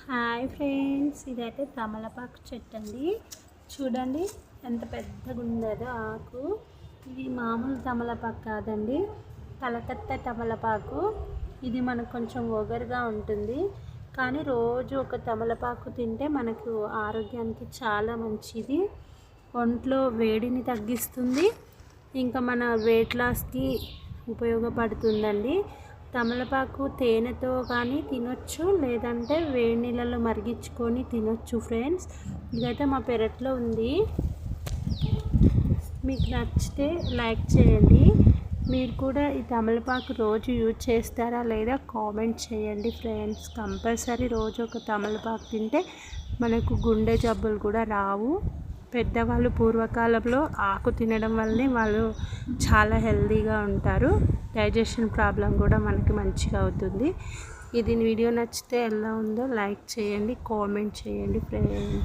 Hi friends, ఇదైతే తమలపాకు చెట్టు అండి. చూడండి ఎంత పెద్దగా ఉందో ఆకు. ఇది మామూలు తమలపాకు కాదండి, కలకత్తా తమలపాకు. ఇది మనకు కొంచెం ఒగరుగా ఉంటుంది, కానీ రోజు ఒక తమలపాకు తింటే మనకు ఆరోగ్యానికి చాలా మంచిది. ఒంట్లో వేడిని తగ్గిస్తుంది, ఇంకా మన వెయిట్ లాస్కి ఉపయోగపడుతుందండి. తమలపాకు తేనెతో కానీ తినొచ్చు, లేదంటే వేడి నీళ్ళలో మరిగించుకొని తినొచ్చు ఫ్రెండ్స్. ఇదైతే మా పెరట్లో ఉంది. మీకు నచ్చితే లైక్ చేయండి. మీరు కూడా ఈ తమలపాకు రోజు యూజ్ చేస్తారా లేదా కామెంట్ చేయండి ఫ్రెండ్స్. కంపల్సరీ రోజు ఒక తమలపాకు తింటే మనకు గుండె జబ్బులు కూడా రావు. పెద్దవాళ్ళు పూర్వకాలంలో ఆకు తినడం వల్లనే వాళ్ళు చాలా హెల్తీగా ఉంటారు. డైజెషన్ ప్రాబ్లం కూడా మనకి మంచిగా అవుతుంది. ఇది వీడియో నచ్చితే ఎలా ఉందో లైక్ చేయండి, కామెంట్ చేయండి ఫ్రెండ్స్.